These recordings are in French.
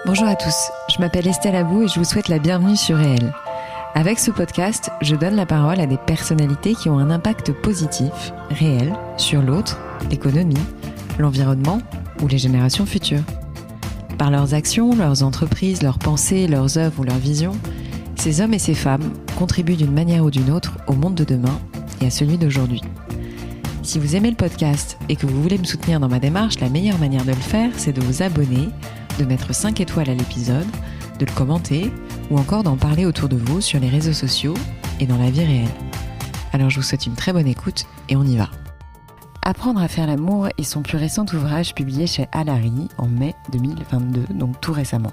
Bonjour à tous, je m'appelle Estelle Abou et je vous souhaite la bienvenue sur Réel. Avec ce podcast, je donne la parole à des personnalités qui ont un impact positif, réel, sur l'autre, l'économie, l'environnement ou les générations futures. Par leurs actions, leurs entreprises, leurs pensées, leurs œuvres ou leurs visions, ces hommes et ces femmes contribuent d'une manière ou d'une autre au monde de demain et à celui d'aujourd'hui. Si vous aimez le podcast et que vous voulez me soutenir dans ma démarche, la meilleure manière de le faire, c'est de vous abonner, de mettre 5 étoiles à l'épisode, de le commenter ou encore d'en parler autour de vous sur les réseaux sociaux et dans la vie réelle. Alors je vous souhaite une très bonne écoute et on y va. Apprendre à faire l'amour est son plus récent ouvrage publié chez Alary en mai 2022, donc tout récemment.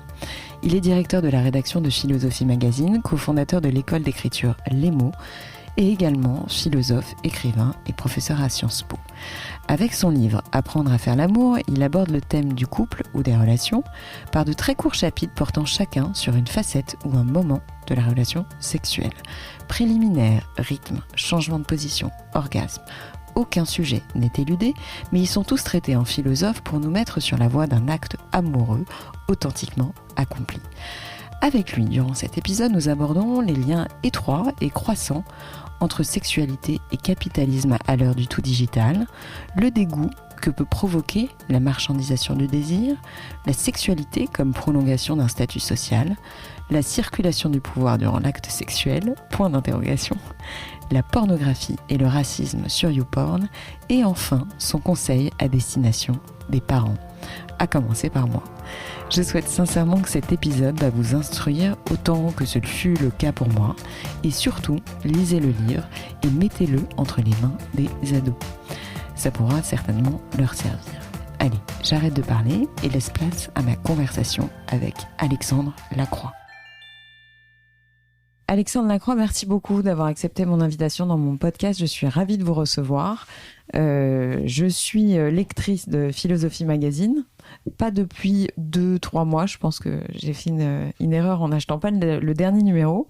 Il est directeur de la rédaction de Philosophie Magazine, cofondateur de l'école d'écriture Les Mots et également philosophe, écrivain et professeur à Sciences Po. Avec son livre « Apprendre à faire l'amour », il aborde le thème du couple ou des relations par de très courts chapitres portant chacun sur une facette ou un moment de la relation sexuelle. Préliminaire, rythme, changement de position, orgasme. Aucun sujet n'est éludé, mais ils sont tous traités en philosophe pour nous mettre sur la voie d'un acte amoureux authentiquement accompli. Avec lui, durant cet épisode, nous abordons les liens étroits et croissants entre sexualité et capitalisme à l'heure du tout digital, le dégoût que peut provoquer la marchandisation du désir, la sexualité comme prolongation d'un statut social, la circulation du pouvoir durant l'acte sexuel, point d'interrogation, la pornographie et le racisme sur YouPorn, et enfin son conseil à destination des parents, à commencer par moi. Je souhaite sincèrement que cet épisode va vous instruire autant que ce fut le cas pour moi, et surtout, lisez le livre et mettez-le entre les mains des ados. Ça pourra certainement leur servir. Allez, j'arrête de parler et laisse place à ma conversation avec Alexandre Lacroix. Alexandre Lacroix, merci beaucoup d'avoir accepté mon invitation dans mon podcast. Je suis ravie de vous recevoir. Je suis lectrice de Philosophie Magazine. Pas depuis 2-3 mois. Je pense que j'ai fait une erreur en n'achetant pas le dernier numéro.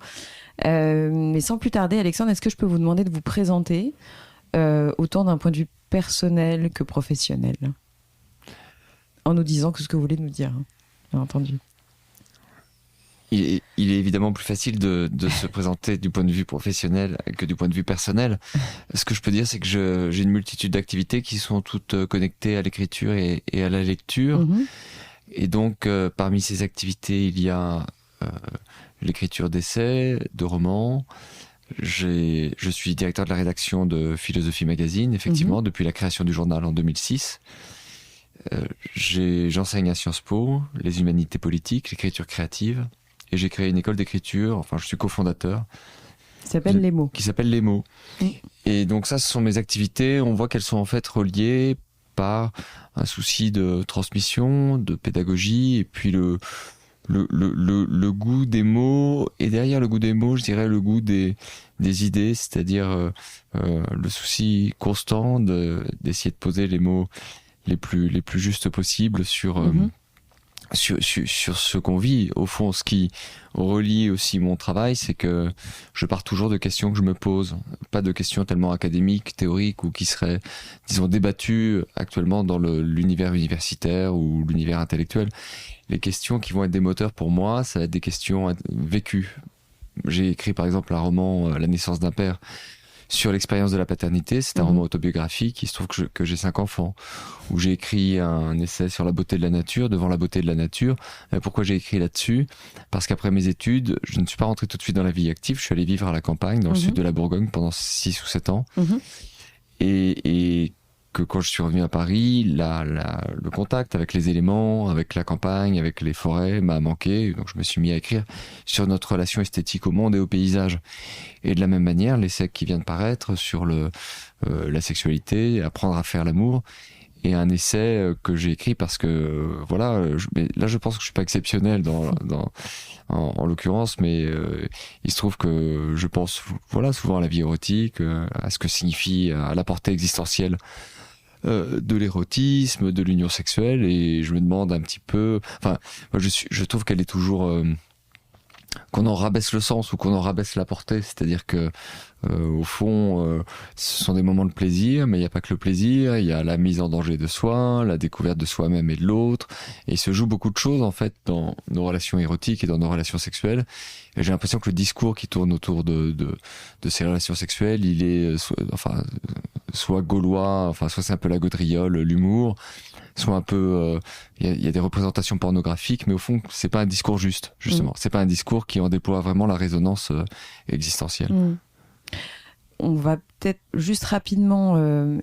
Mais sans plus tarder, Alexandre, est-ce que je peux vous demander de vous présenter autant d'un point de vue personnel que professionnel, en nous disant que ce que vous voulez nous dire, hein, bien entendu. Il est évidemment plus facile de se présenter du point de vue professionnel que du point de vue personnel. Ce que je peux dire, c'est que j'ai une multitude d'activités qui sont toutes connectées à l'écriture et à la lecture. Mm-hmm. Et donc, parmi ces activités, il y a l'écriture d'essais, de romans. Je suis directeur de la rédaction de Philosophie Magazine, effectivement, depuis la création du journal en 2006. J'enseigne à Sciences Po les humanités politiques, l'écriture créative. Et j'ai créé une école d'écriture, enfin je suis cofondateur. Qui s'appelle Les Mots. Qui s'appelle Les Mots. Oui. Et donc ça, ce sont mes activités. On voit qu'elles sont en fait reliées par un souci de transmission, de pédagogie, et puis le goût des mots. Et derrière le goût des mots, je dirais le goût des idées, c'est-à-dire le souci constant d'essayer de poser les mots les plus justes possibles sur ce qu'on vit. Au fond, ce qui relie aussi mon travail, c'est que je pars toujours de questions que je me pose, pas de questions tellement académiques, théoriques ou qui seraient, disons, débattues actuellement dans l'univers universitaire ou l'univers intellectuel. Les questions qui vont être des moteurs pour moi, ça va être des questions vécues. J'ai écrit par exemple un roman, La naissance d'un père, sur l'expérience de la paternité. C'est un roman autobiographique. Il se trouve que j'ai 5 enfants, où j'ai écrit un essai sur la beauté de la nature, devant la beauté de la nature. Pourquoi j'ai écrit là-dessus ? Parce qu'après mes études, je ne suis pas rentré tout de suite dans la vie active. Je suis allé vivre à la campagne, dans le sud de la Bourgogne, pendant 6 ou 7 ans. Et que quand je suis revenu à Paris, le contact avec les éléments, avec la campagne, avec les forêts m'a manqué. Donc je me suis mis à écrire sur notre relation esthétique au monde et au paysage. Et de la même manière, l'essai qui vient de paraître sur la sexualité, apprendre à faire l'amour, et un essai que j'ai écrit parce que voilà, là je pense que je suis pas exceptionnel en l'occurrence, mais il se trouve que je pense souvent à la vie érotique, à ce que signifie, à la portée existentielle de l'érotisme, de l'union sexuelle, et je me demande un petit peu, enfin, moi je trouve qu'elle est toujours qu'on en rabaisse le sens ou qu'on en rabaisse la portée, c'est-à-dire que au fond, ce sont des moments de plaisir, mais il n'y a pas que le plaisir, il y a la mise en danger de soi, la découverte de soi-même et de l'autre, et il se joue beaucoup de choses en fait dans nos relations érotiques et dans nos relations sexuelles. Et j'ai l'impression que le discours qui tourne autour de ces relations sexuelles, il est soit gaulois, soit c'est un peu la gaudriole, l'humour, soit un peu il y a des représentations pornographiques, mais au fond c'est pas un discours juste, justement. C'est pas un discours qui en déploie vraiment la résonance existentielle. On va peut-être juste rapidement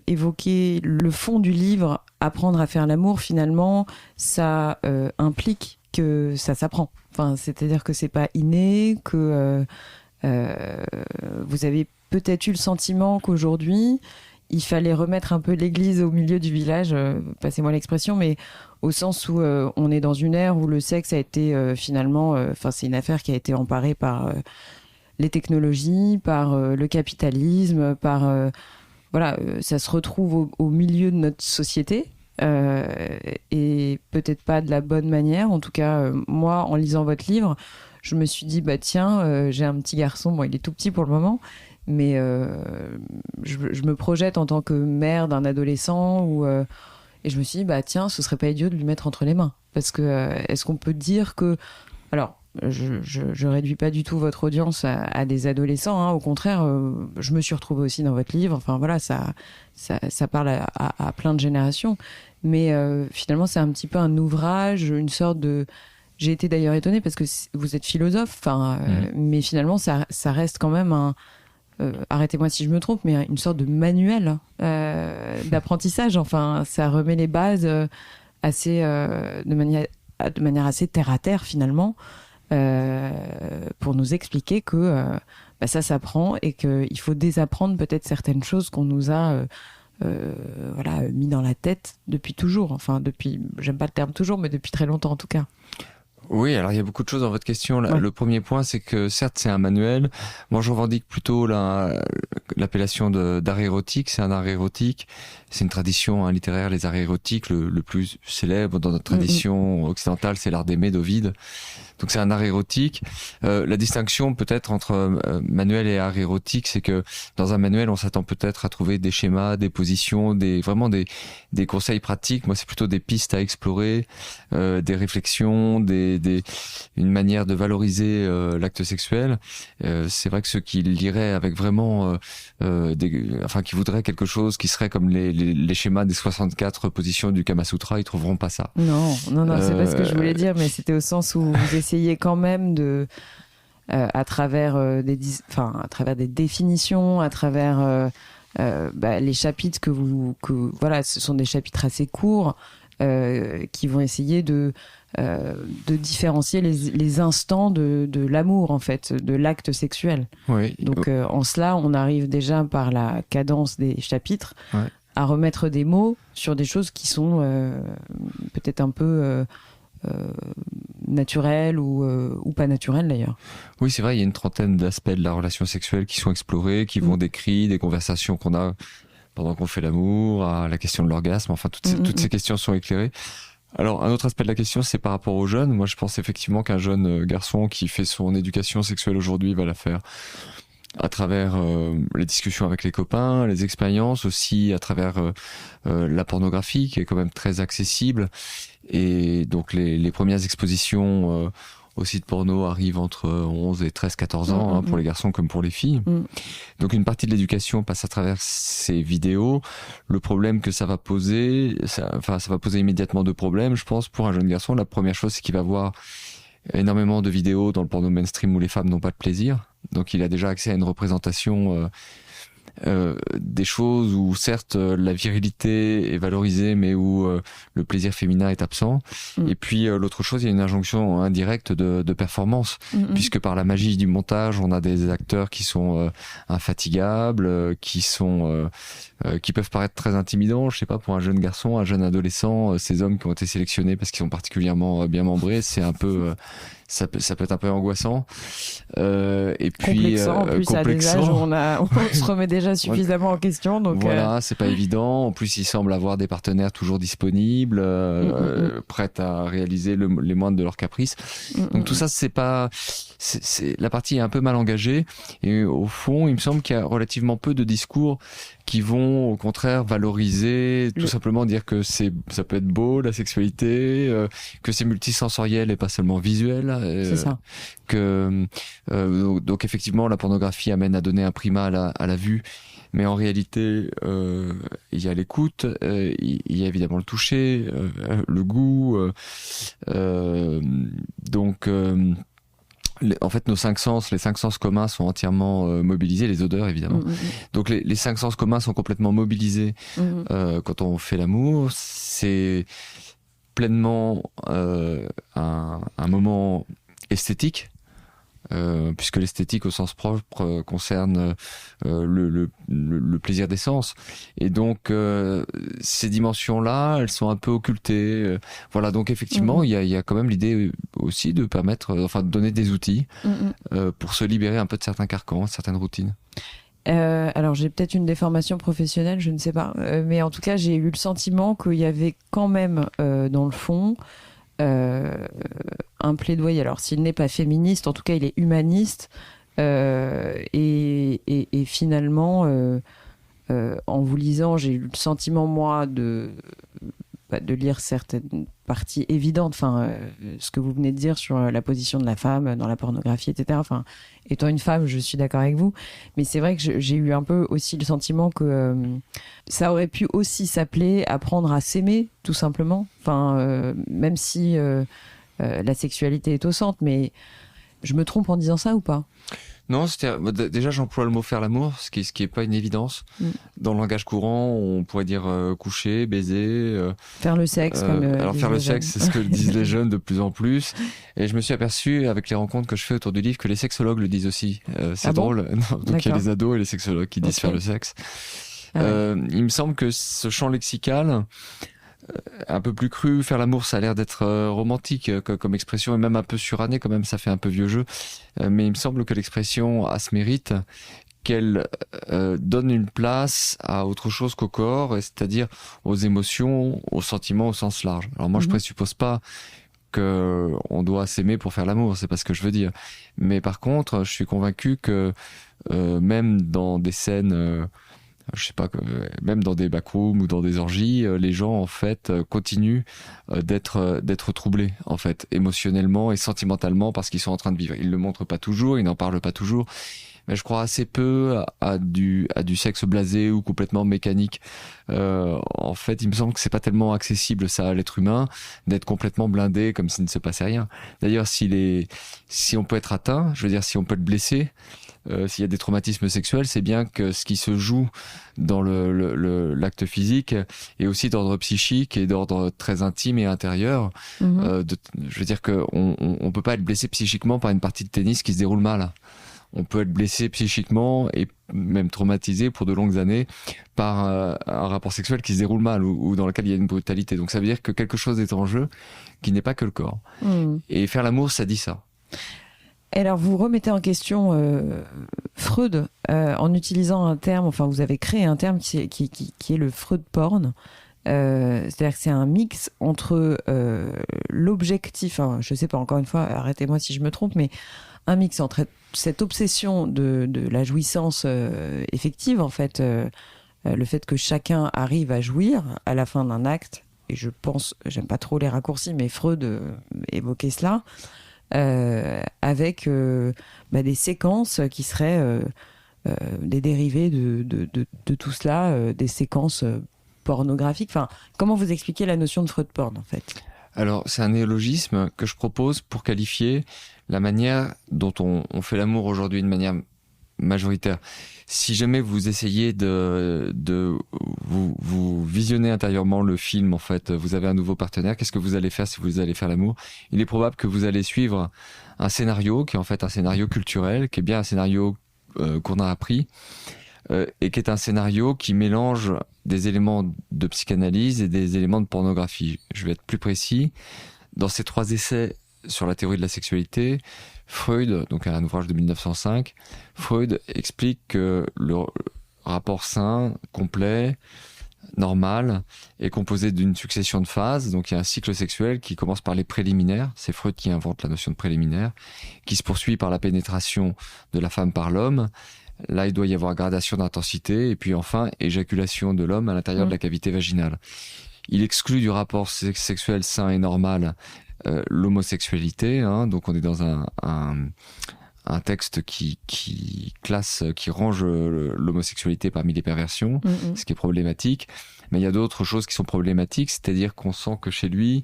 évoquer le fond du livre. Apprendre à faire l'amour, finalement, ça implique que ça s'apprend. Enfin, c'est-à-dire que c'est pas inné, que vous avez peut-être eu le sentiment qu'aujourd'hui, il fallait remettre un peu l'église au milieu du village, passez-moi l'expression, mais au sens où on est dans une ère où le sexe a été finalement... c'est une affaire qui a été emparée par... les technologies, par le capitalisme, par ça se retrouve au milieu de notre société et peut-être pas de la bonne manière. En tout cas, moi, en lisant votre livre, je me suis dit j'ai un petit garçon, bon, il est tout petit pour le moment, mais je me projette en tant que mère d'un adolescent et je me suis dit ce serait pas idiot de lui mettre entre les mains, parce que est-ce qu'on peut dire que je réduis pas du tout votre audience à des adolescents, hein. Au contraire, je me suis retrouvée aussi dans votre livre. Enfin voilà, ça parle à plein de générations. Mais finalement, c'est un petit peu un ouvrage, une sorte de... J'ai été d'ailleurs étonnée parce que vous êtes philosophe, mais finalement, ça reste quand même un... arrêtez-moi si je me trompe, mais une sorte de manuel d'apprentissage. Enfin, ça remet les bases de manière assez terre à terre finalement. Pour nous expliquer que ça s'apprend et qu'il faut désapprendre peut-être certaines choses qu'on nous a mis dans la tête depuis toujours. Enfin, j'aime pas le terme toujours, mais depuis très longtemps en tout cas. Oui, alors il y a beaucoup de choses dans votre question. Ouais. Le premier point, c'est que certes, c'est un manuel. Moi, je revendique plutôt l'appellation d'art érotique. C'est un art érotique. C'est une tradition littéraire, les arts érotiques. Le plus célèbre dans notre tradition occidentale, c'est l'art d'aimer d'Ovide. Donc c'est un art érotique. La distinction peut-être entre manuel et art érotique, c'est que dans un manuel, on s'attend peut-être à trouver des schémas, des positions, vraiment des conseils pratiques. Moi, c'est plutôt des pistes à explorer, des réflexions, une manière de valoriser l'acte sexuel. C'est vrai que ceux qui liraient avec vraiment, qui voudraient quelque chose qui serait comme les schémas des 64 positions du Kama Sutra, ils trouveront pas ça. Non, c'est pas ce que je voulais dire, mais c'était au sens où vous essayez quand même de, à travers des définitions, à travers les chapitres ce sont des chapitres assez courts qui vont essayer de différencier les instants de l'amour, en fait, de l'acte sexuel. Oui. Donc en cela, on arrive déjà par la cadence des chapitres à remettre des mots sur des choses qui sont peut-être un peu naturelles ou pas naturelles d'ailleurs. Oui, c'est vrai, il y a une trentaine d'aspects de la relation sexuelle qui sont explorés, qui vont décrire des conversations qu'on a pendant qu'on fait l'amour, à la question de l'orgasme, enfin toutes ces questions sont éclairées. Alors, un autre aspect de la question, c'est par rapport aux jeunes. Moi, je pense effectivement qu'un jeune garçon qui fait son éducation sexuelle aujourd'hui va la faire à travers les discussions avec les copains, les expériences, aussi à travers la pornographie, qui est quand même très accessible. Et donc, les premières expositions au site porno arrivent entre 11 et 13-14 ans, pour les garçons comme pour les filles. Donc une partie de l'éducation passe à travers ces vidéos. Le problème que ça va poser, ça va poser immédiatement deux problèmes, je pense, pour un jeune garçon. La première chose, c'est qu'il va voir énormément de vidéos dans le porno mainstream où les femmes n'ont pas de plaisir. Donc il a déjà accès à une représentation des choses où certes la virilité est valorisée mais où le plaisir féminin est absent. Et puis l'autre chose, il y a une injonction indirecte de performance, puisque par la magie du montage, on a des acteurs qui sont infatigables, qui peuvent paraître très intimidants. Je sais pas, pour un jeune garçon, un jeune adolescent, ces hommes qui ont été sélectionnés parce qu'ils sont particulièrement bien membrés, c'est un peu ça peut être un peu angoissant et puis complexant en plus, à des âges où on se remet déjà déjà suffisamment en question. Donc voilà, c'est pas évident. En plus, il semble avoir des partenaires toujours disponibles, prêts à réaliser les moindres de leurs caprices. Donc tout ça, la partie est un peu mal engagée. Et au fond, il me semble qu'il y a relativement peu de discours qui vont au contraire valoriser, tout simplement dire que ça peut être beau la sexualité, que c'est multisensoriel et pas seulement visuel. C'est ça. Donc effectivement, la pornographie amène à donner un primat à la vue, mais en réalité, il y a l'écoute, il y a évidemment le toucher, le goût. En fait, les cinq sens communs sont entièrement mobilisés, les odeurs évidemment. Donc les cinq sens communs sont complètement mobilisés quand on fait l'amour. C'est pleinement un moment esthétique. Puisque l'esthétique au sens propre concerne le plaisir des sens, et donc ces dimensions-là, elles sont un peu occultées. Voilà, donc effectivement, il y a quand même l'idée aussi de permettre, de donner des outils pour se libérer un peu de certains carcans, de certaines routines. Alors j'ai peut-être une déformation professionnelle, je ne sais pas, mais en tout cas j'ai eu le sentiment qu'il y avait quand même dans le fond un plaidoyer. Alors s'il n'est pas féministe, en tout cas il est humaniste, et finalement en vous lisant, j'ai eu le sentiment moi de lire certaines parties évidentes, ce que vous venez de dire sur la position de la femme dans la pornographie, etc. Étant une femme, je suis d'accord avec vous, mais c'est vrai que j'ai eu un peu aussi le sentiment que ça aurait pu aussi s'appeler apprendre à s'aimer, tout simplement. Même si la sexualité est au centre, mais je me trompe en disant ça ou pas ? Non, déjà j'emploie le mot faire l'amour, ce qui est pas une évidence. Dans le langage courant, on pourrait dire coucher, baiser, faire le sexe. Alors faire le sexe, c'est ce que disent les jeunes de plus en plus. Et je me suis aperçu avec les rencontres que je fais autour du livre que les sexologues le disent aussi. C'est drôle. Donc il y a les ados et les sexologues qui disent faire le sexe. Il me semble que ce champ lexical, un peu plus cru, faire l'amour, ça a l'air d'être romantique comme expression, et même un peu suranné quand même, ça fait un peu vieux jeu. Mais il me semble que l'expression a ce mérite qu'elle donne une place à autre chose qu'au corps, c'est-à-dire aux émotions, aux sentiments au sens large. Alors moi, je présuppose pas qu'on doit s'aimer pour faire l'amour, c'est pas ce que je veux dire. Mais par contre, je suis convaincu que même dans des scènes... je sais pas, même dans des backrooms ou dans des orgies, les gens en fait continuent d'être troublés en fait émotionnellement et sentimentalement parce qu'ils sont en train de vivre. Ils le montrent pas toujours, ils n'en parlent pas toujours, mais je crois assez peu à du sexe blasé ou complètement mécanique. En fait, il me semble que c'est pas tellement accessible ça à l'être humain d'être complètement blindé comme s'il ne se passait rien. D'ailleurs, si on peut être atteint, je veux dire si on peut être blessé, s'il y a des traumatismes sexuels, c'est bien que ce qui se joue dans l'acte physique est aussi d'ordre psychique et d'ordre très intime et intérieur. Je veux dire qu'on peut pas être blessé psychiquement par une partie de tennis qui se déroule mal. On peut être blessé psychiquement et même traumatisé pour de longues années par un rapport sexuel qui se déroule mal ou dans lequel il y a une brutalité. Donc ça veut dire que quelque chose est en jeu qui n'est pas que le corps. Et faire l'amour, ça dit ça. Alors, vous remettez en question Freud en utilisant un terme, vous avez créé un terme qui est le Freud porn. C'est-à-dire que c'est un mix entre l'objectif, je ne sais pas, encore une fois, arrêtez-moi si je me trompe, mais un mix entre cette obsession de la jouissance effective, en fait, le fait que chacun arrive à jouir à la fin d'un acte, et je pense, j'aime pas trop les raccourcis, mais Freud évoquait cela, avec des séquences qui seraient des dérivés de tout cela, des séquences pornographiques. Comment vous expliquez la notion de Freud porn, en fait ? Alors, c'est un néologisme que je propose pour qualifier la manière dont on fait l'amour aujourd'hui de manière majoritaire. Si jamais vous essayez de vous visionner intérieurement le film, en fait, vous avez un nouveau partenaire, qu'est-ce que vous allez faire si vous allez faire l'amour ? Il est probable que vous allez suivre un scénario qui est en fait un scénario culturel, qui est bien un scénario qu'on a appris, et qui est un scénario qui mélange des éléments de psychanalyse et des éléments de pornographie. Je vais être plus précis. Dans ces 3 essais sur la théorie de la sexualité, Freud, donc un ouvrage de 1905, Freud explique que rapport sain, complet, normal, est composé d'une succession de phases. Donc il y a un cycle sexuel qui commence par les préliminaires, c'est Freud qui invente la notion de préliminaire, qui se poursuit par la pénétration de la femme par l'homme. Là, il doit y avoir gradation d'intensité, et puis enfin, éjaculation de l'homme à l'intérieur de la cavité vaginale. Il exclut du rapport sexuel sain et normal l'homosexualité, hein, donc on est dans un texte qui classe, qui range l'homosexualité parmi les perversions, ce qui est problématique. Mais il y a d'autres choses qui sont problématiques, c'est-à-dire qu'on sent que chez lui,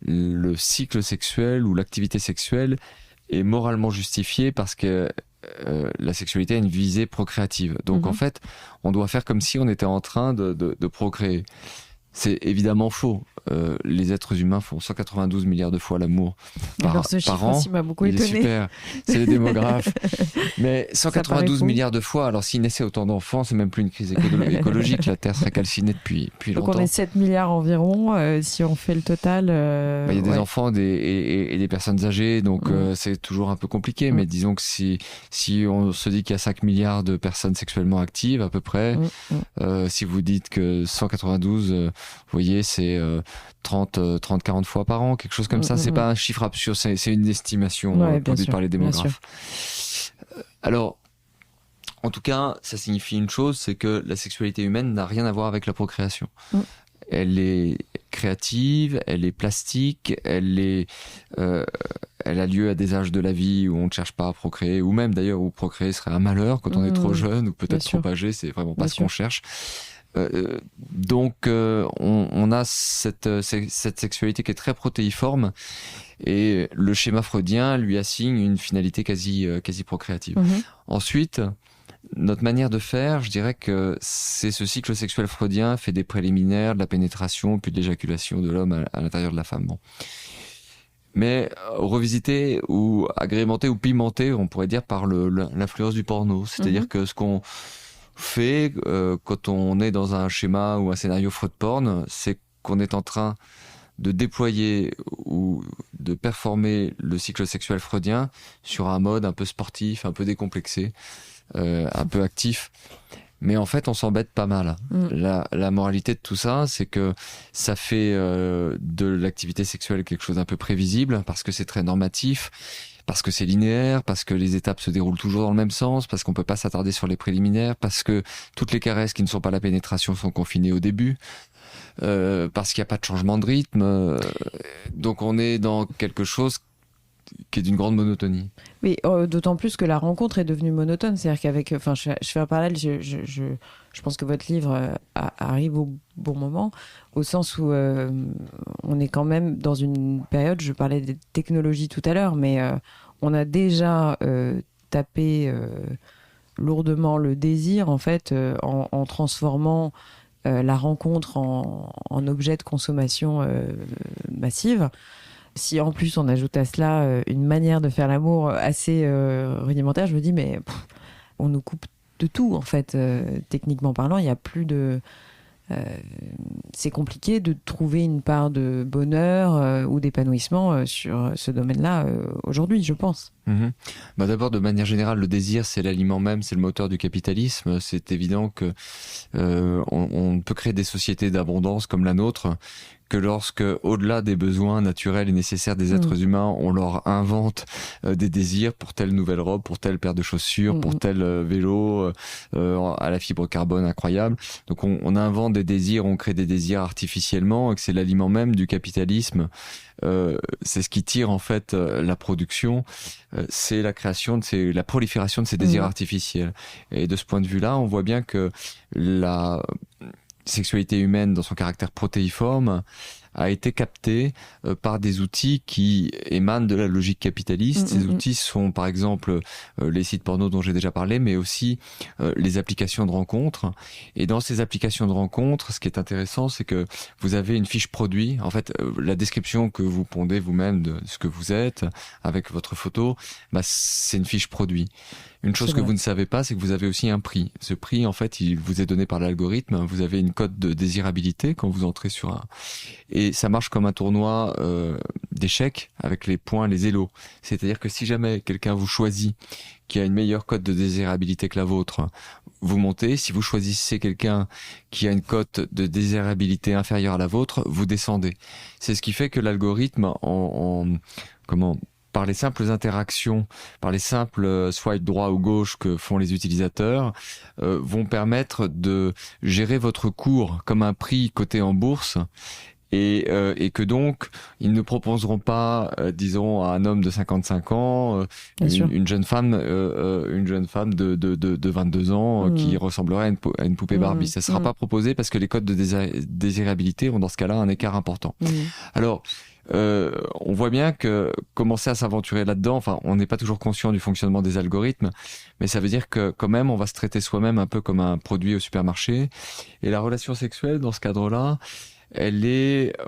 le cycle sexuel ou l'activité sexuelle est moralement justifiée parce que la sexualité a une visée procréative. Donc en fait, on doit faire comme si on était en train de procréer. C'est évidemment faux. Les êtres humains font 192 milliards de fois l'amour par an. Aussi m'a beaucoup étonné. Il est super. C'est les démographes. Mais 192 milliards de fois. Alors s'il naissait autant d'enfants, c'est même plus une crise écologique. La Terre serait calcinée depuis longtemps. Donc on est 7 milliards environ. Si on fait le total. Il y a des enfants et des personnes âgées, donc c'est toujours un peu compliqué. Mais disons que si on se dit qu'il y a 5 milliards de personnes sexuellement actives à peu près, si vous dites que 192, vous voyez, c'est 30-40 fois par an, quelque chose comme ça. C'est pas un chiffre absurde, c'est une estimation produite par les démographes. Alors, en tout cas, ça signifie une chose, c'est que la sexualité humaine n'a rien à voir avec la procréation. Elle est créative, elle est plastique, elle a lieu à des âges de la vie où on ne cherche pas à procréer, ou même d'ailleurs où procréer serait un malheur quand on est trop jeune ou peut-être trop âgé, c'est vraiment pas ce qu'on cherche. Donc on a cette sexualité qui est très protéiforme et le schéma freudien lui assigne une finalité quasi procréative. Ensuite, notre manière de faire, je dirais que c'est ce cycle sexuel freudien fait des préliminaires, de la pénétration, puis de l'éjaculation de l'homme à l'intérieur de la femme. Bon. Mais revisité ou agrémenté ou pimenté, on pourrait dire, par l'influence du porno. C'est-à-dire que ce qu'on fait quand on est dans un schéma ou un scénario Freud porn, c'est qu'on est en train de déployer ou de performer le cycle sexuel freudien sur un mode un peu sportif, un peu décomplexé, un peu actif. Mais en fait, on s'embête pas mal. La moralité de tout ça, c'est que ça fait de l'activité sexuelle quelque chose d'un peu prévisible, parce que c'est très normatif, parce que c'est linéaire, parce que les étapes se déroulent toujours dans le même sens, parce qu'on peut pas s'attarder sur les préliminaires, parce que toutes les caresses qui ne sont pas la pénétration sont confinées au début, parce qu'il n'y a pas de changement de rythme. Donc on est dans quelque chose qui est d'une grande monotonie. Mais d'autant plus que la rencontre est devenue monotone. C'est-à-dire qu'avec... Enfin, je fais un parallèle. Je pense que votre livre arrive au bon moment, au sens où on est quand même dans une période... Je parlais des technologies tout à l'heure, mais on a déjà tapé lourdement le désir, en fait, en transformant la rencontre en objet de consommation massive. Si en plus on ajoute à cela une manière de faire l'amour assez rudimentaire, je me dis mais on nous coupe de tout en fait. Techniquement parlant, il n'y a plus de... c'est compliqué de trouver une part de bonheur ou d'épanouissement sur ce domaine-là aujourd'hui, je pense. Bah d'abord, de manière générale, le désir, c'est l'aliment même, c'est le moteur du capitalisme. C'est évident que on ne peut créer des sociétés d'abondance comme la nôtre que lorsque, au-delà des besoins naturels et nécessaires des êtres humains, on leur invente des désirs pour telle nouvelle robe, pour telle paire de chaussures, pour tel vélo à la fibre carbone incroyable. Donc on invente des désirs, on crée des désirs artificiellement, et que c'est l'aliment même du capitalisme. C'est ce qui tire en fait la production, c'est la création, c'est la prolifération de ces désirs artificiels. Et de ce point de vue-là, on voit bien que la sexualité humaine, dans son caractère protéiforme, a été captée par des outils qui émanent de la logique capitaliste. Ces outils sont par exemple les sites porno dont j'ai déjà parlé, mais aussi les applications de rencontres. Et dans ces applications de rencontres, ce qui est intéressant, c'est que vous avez une fiche produit. En fait, la description que vous pondez vous-même de ce que vous êtes avec votre photo, bah, c'est une fiche produit. Une chose que vous ne savez pas, c'est que vous avez aussi un prix. Ce prix, en fait, il vous est donné par l'algorithme. Vous avez une cote de désirabilité quand vous entrez sur un... Et ça marche comme un tournoi d'échecs avec les points, les élos. C'est-à-dire que si jamais quelqu'un vous choisit, qui a une meilleure cote de désirabilité que la vôtre, vous montez. Si vous choisissez quelqu'un qui a une cote de désirabilité inférieure à la vôtre, vous descendez. C'est ce qui fait que l'algorithme, par les simples interactions, par les simples swipe droit ou gauche que font les utilisateurs, vont permettre de gérer votre cours comme un prix coté en bourse. Et que donc, ils ne proposeront pas, disons, à un homme de 55 ans, une jeune femme de 22 ans qui ressemblerait à une poupée Barbie. Ça ne sera pas proposé parce que les codes de désirabilité ont dans ce cas-là un écart important. Alors, on voit bien que commencer à s'aventurer là-dedans, enfin, on n'est pas toujours conscient du fonctionnement des algorithmes, mais ça veut dire que quand même, on va se traiter soi-même un peu comme un produit au supermarché. Et la relation sexuelle, dans ce cadre-là,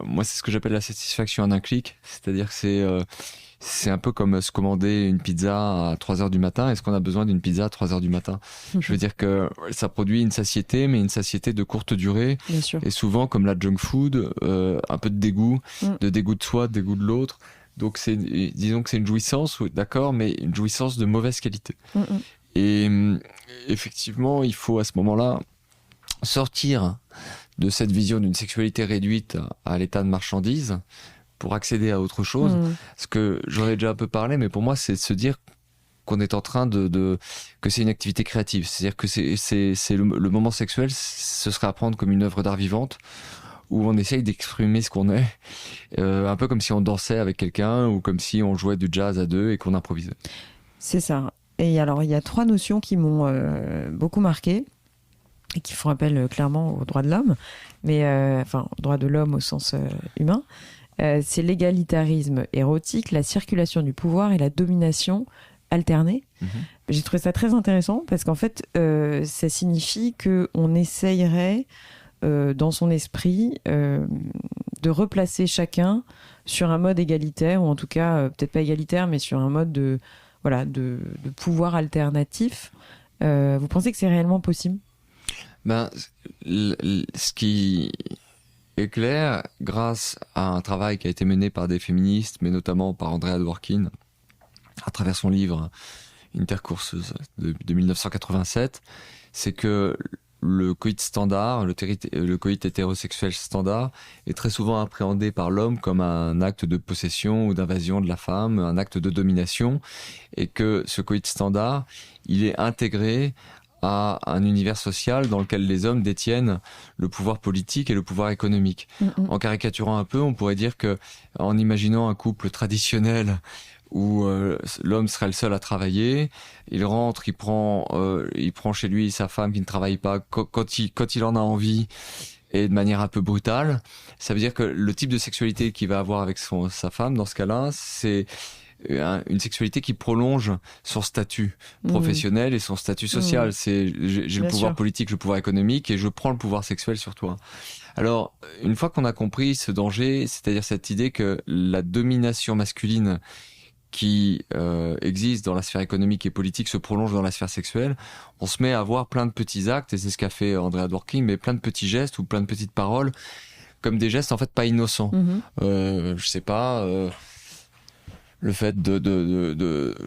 moi c'est ce que j'appelle la satisfaction en un clic, c'est-à-dire que c'est un peu comme se commander une pizza à 3h du matin. Est-ce qu'on a besoin d'une pizza à 3h du matin? Je veux dire que ça produit une satiété, mais une satiété de courte durée. Bien sûr. Et souvent, comme la junk food, un peu de dégoût de soi, de dégoût de l'autre. Donc disons que c'est une jouissance, d'accord, mais une jouissance de mauvaise qualité. Et effectivement, il faut à ce moment-là sortir de cette vision d'une sexualité réduite à l'état de marchandise pour accéder à autre chose. Parce que j'en ai déjà un peu parlé, mais pour moi, c'est de se dire qu'on est en train que c'est une activité créative. C'est-à-dire que c'est le moment sexuel, ce serait à prendre comme une œuvre d'art vivante où on essaye d'exprimer ce qu'on est, un peu comme si on dansait avec quelqu'un ou comme si on jouait du jazz à deux et qu'on improvisait. C'est ça. Et alors, il y a 3 notions qui m'ont beaucoup marqué et qui font appel clairement aux droits de l'homme, mais droits de l'homme au sens humain. C'est l'égalitarisme érotique, la circulation du pouvoir et la domination alternée. J'ai trouvé ça très intéressant parce qu'en fait, ça signifie qu'on essayerait, dans son esprit, de replacer chacun sur un mode égalitaire, ou en tout cas, peut-être pas égalitaire, mais sur un mode de pouvoir alternatif. Vous pensez que c'est réellement possible ? Ce qui est clair, grâce à un travail qui a été mené par des féministes, mais notamment par Andrea Dworkin, à travers son livre Intercourseuse de 1987, c'est que le coït standard, le coït hétérosexuel standard, est très souvent appréhendé par l'homme comme un acte de possession ou d'invasion de la femme, un acte de domination, et que ce coït standard, il est intégré à un univers social dans lequel les hommes détiennent le pouvoir politique et le pouvoir économique. En caricaturant un peu, on pourrait dire que, en imaginant un couple traditionnel où l'homme serait le seul à travailler, il rentre, il prend chez lui sa femme qui ne travaille pas quand il en a envie et de manière un peu brutale. Ça veut dire que le type de sexualité qu'il va avoir avec sa femme, dans ce cas-là, c'est une sexualité qui prolonge son statut professionnel et son statut social. J'ai le pouvoir politique, le pouvoir économique, et je prends le pouvoir sexuel sur toi. Alors, une fois qu'on a compris ce danger, c'est-à-dire cette idée que la domination masculine qui existe dans la sphère économique et politique se prolonge dans la sphère sexuelle, on se met à avoir plein de petits actes, et c'est ce qu'a fait Andrea Dworkin, mais plein de petits gestes ou plein de petites paroles, comme des gestes en fait pas innocents. Je sais pas... le fait de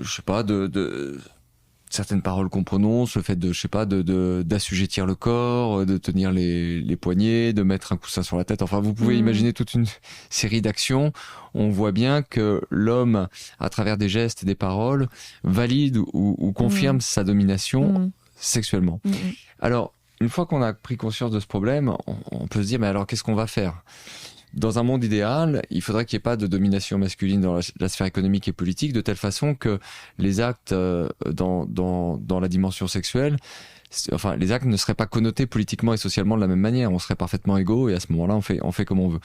certaines paroles qu'on prononce, le fait d'assujettir le corps, de tenir les poignets, de mettre un coussin sur la tête. Enfin, vous pouvez imaginer toute une série d'actions. On voit bien que l'homme, à travers des gestes et des paroles, valide ou confirme sa domination sexuellement. Alors, une fois qu'on a pris conscience de ce problème, on peut se dire, mais alors qu'est-ce qu'on va faire ? Dans un monde idéal, il faudrait qu'il n'y ait pas de domination masculine dans la sphère économique et politique, de telle façon que les actes dans la dimension sexuelle, enfin, les actes ne seraient pas connotés politiquement et socialement de la même manière. On serait parfaitement égaux et à ce moment-là, on fait comme on veut.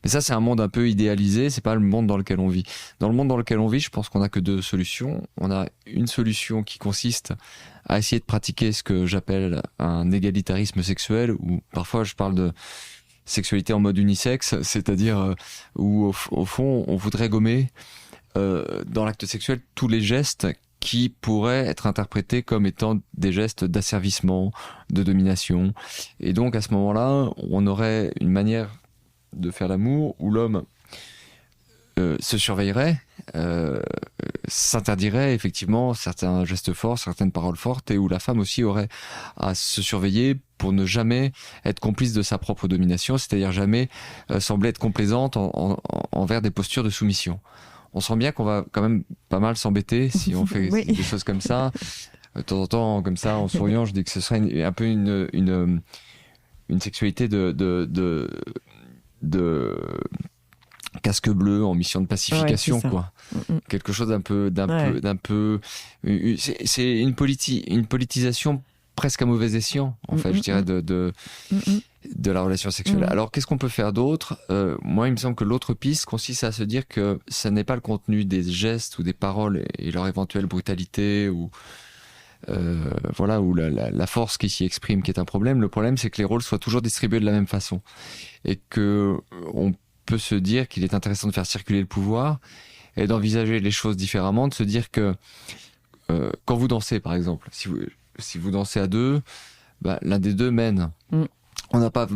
Mais ça, c'est un monde un peu idéalisé. C'est pas le monde dans lequel on vit. Dans le monde dans lequel on vit, je pense qu'on a que 2 solutions. On a une solution qui consiste à essayer de pratiquer ce que j'appelle un égalitarisme sexuel, où parfois je parle de sexualité en mode unisexe, c'est-à-dire où au fond on voudrait gommer dans l'acte sexuel tous les gestes qui pourraient être interprétés comme étant des gestes d'asservissement, de domination. Et donc à ce moment-là, on aurait une manière de faire l'amour où l'homme se surveillerait s'interdirait effectivement certains gestes forts, certaines paroles fortes, et où la femme aussi aurait à se surveiller pour ne jamais être complice de sa propre domination, c'est-à-dire jamais sembler être complaisante envers des postures de soumission. On sent bien qu'on va quand même pas mal s'embêter si on fait oui. des choses comme ça. De temps en temps, comme ça, en souriant, je dis que ce serait un peu une sexualité de casque bleu en mission de pacification, ouais, quoi. Quelque chose d'un peu, c'est une politisation presque à mauvais escient, en fait, je dirais, de la relation sexuelle. Alors, qu'est-ce qu'on peut faire d'autre ? Moi, il me semble que l'autre piste consiste à se dire que ça n'est pas le contenu des gestes ou des paroles et leur éventuelle brutalité ou ou la force qui s'y exprime qui est un problème. Le problème, c'est que les rôles soient toujours distribués de la même façon et que on peut se dire qu'il est intéressant de faire circuler le pouvoir et d'envisager les choses différemment, de se dire que quand vous dansez, par exemple, si vous dansez à deux, l'un des deux mène. On n'a pas.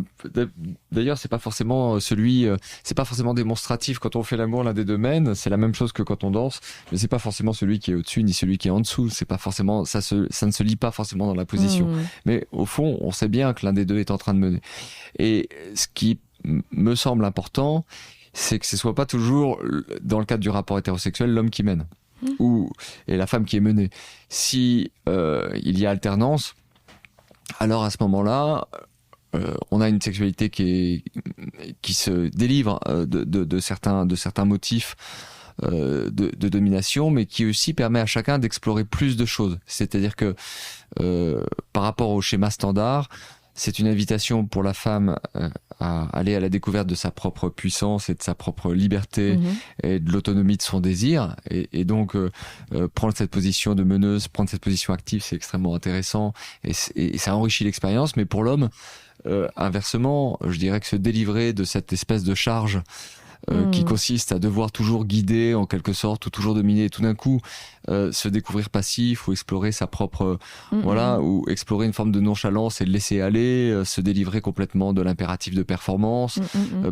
D'ailleurs, c'est pas forcément c'est pas forcément démonstratif quand on fait l'amour, l'un des deux mène. C'est la même chose que quand on danse, mais c'est pas forcément celui qui est au-dessus ni celui qui est en dessous. C'est pas forcément ça ne se lie pas forcément dans la position. Mais au fond, on sait bien que l'un des deux est en train de mener. Et ce qui me semble important, c'est que ce soit pas toujours dans le cadre du rapport hétérosexuel l'homme qui mène et la femme qui est menée. Si il y a alternance, alors à ce moment-là. On a une sexualité qui se délivre de certains motifs de domination, mais qui aussi permet à chacun d'explorer plus de choses. C'est-à-dire que par rapport au schéma standard, c'est une invitation pour la femme à aller à la découverte de sa propre puissance et de sa propre liberté et de l'autonomie de son désir. Et donc, prendre cette position de meneuse, prendre cette position active, c'est extrêmement intéressant et ça enrichit l'expérience. Mais pour l'homme, inversement, je dirais que se délivrer de cette espèce de charge qui consiste à devoir toujours guider en quelque sorte ou toujours dominer, et tout d'un coup se découvrir passif ou explorer sa propre ou explorer une forme de nonchalance et de laisser aller, se délivrer complètement de l'impératif de performance,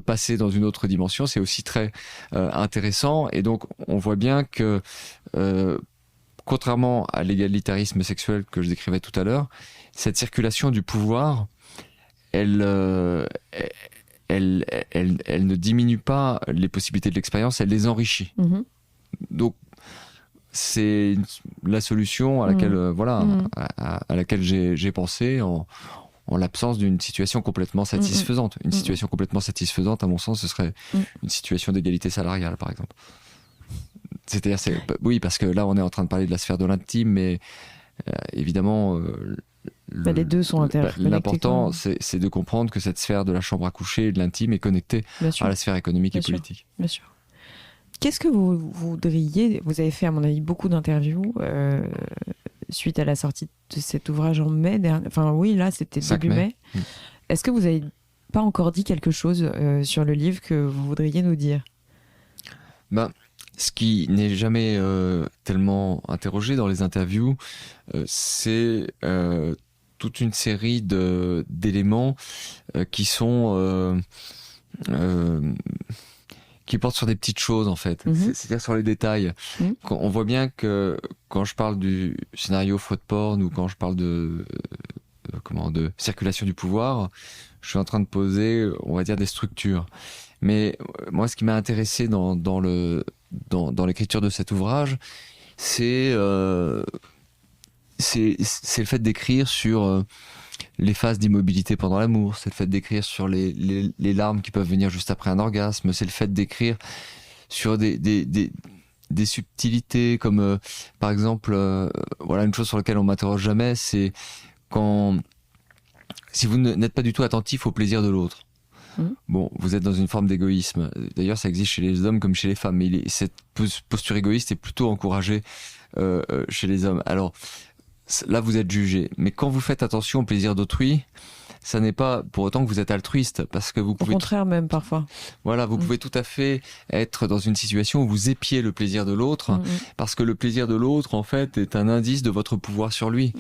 passer dans une autre dimension, c'est aussi très intéressant. Et donc on voit bien que contrairement à l'égalitarisme sexuel que je décrivais tout à l'heure, cette circulation du pouvoir elle ne diminue pas les possibilités de l'expérience, elle les enrichit. Donc, c'est la solution à laquelle, à laquelle j'ai pensé en l'absence d'une situation complètement satisfaisante. Une situation complètement satisfaisante, à mon sens, ce serait une situation d'égalité salariale, par exemple. C'est-à-dire, oui, parce que là, on est en train de parler de la sphère de l'intime, mais évidemment... les deux sont interconnectés. L'important, c'est de comprendre que cette sphère de la chambre à coucher et de l'intime est connectée à la sphère économique et politique. Bien sûr. Qu'est-ce que vous voudriez... Vous avez fait, à mon avis, beaucoup d'interviews suite à la sortie de cet ouvrage en mai dernier. Enfin, oui, là, c'était début mai. Est-ce que vous n'avez pas encore dit quelque chose sur le livre que vous voudriez nous dire ? Ce qui n'est jamais tellement interrogé dans les interviews, c'est toute une série d'éléments qui sont qui portent sur des petites choses en fait, c'est-à-dire sur les détails. On voit bien que quand je parle du scénario Freud-Porn ou quand je parle de circulation du pouvoir, je suis en train de poser, on va dire, des structures. Mais moi, ce qui m'a intéressé dans l'écriture de cet ouvrage, c'est le fait d'écrire sur les phases d'immobilité pendant l'amour, c'est le fait d'écrire sur les larmes qui peuvent venir juste après un orgasme, c'est le fait d'écrire sur des subtilités comme par exemple une chose sur laquelle on m'interroge jamais, c'est si vous n'êtes pas du tout attentif au plaisir de l'autre. Bon, vous êtes dans une forme d'égoïsme. D'ailleurs, ça existe chez les hommes comme chez les femmes. Mais cette posture égoïste est plutôt encouragée chez les hommes. Alors, là, vous êtes jugé. Mais quand vous faites attention au plaisir d'autrui, ça n'est pas pour autant que vous êtes altruiste, parce que vous pouvez... Au contraire même, parfois. Voilà, vous pouvez tout à fait être dans une situation où vous épiez le plaisir de l'autre, parce que le plaisir de l'autre, en fait, est un indice de votre pouvoir sur lui.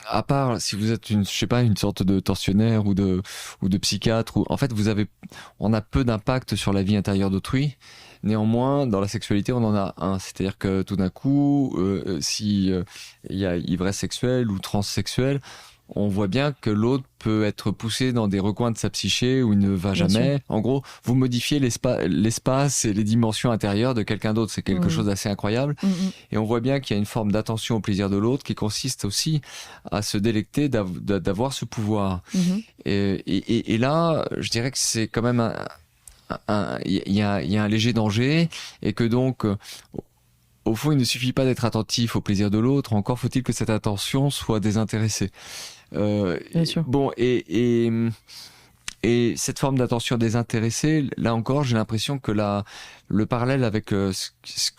À part si vous êtes une sorte de tortionnaire ou de psychiatre, en fait, on a peu d'impact sur la vie intérieure d'autrui. Néanmoins, dans la sexualité, on en a un. C'est-à-dire que tout d'un coup, si il y a ivresse sexuelle ou transsexuelle, on voit bien que l'autre peut être poussé dans des recoins de sa psyché où il ne va Bien jamais. sûr. En gros, vous modifiez l'espace et les dimensions intérieures de quelqu'un d'autre. C'est quelque chose d'assez incroyable. Et on voit bien qu'il y a une forme d'attention au plaisir de l'autre qui consiste aussi à se délecter d'avoir ce pouvoir. Et là, je dirais que c'est quand même il y a un léger danger et que donc, au fond, il ne suffit pas d'être attentif au plaisir de l'autre. Encore faut-il que cette attention soit désintéressée. Bien sûr. Bon, et cette forme d'attention désintéressée, là encore, j'ai l'impression que le parallèle avec ce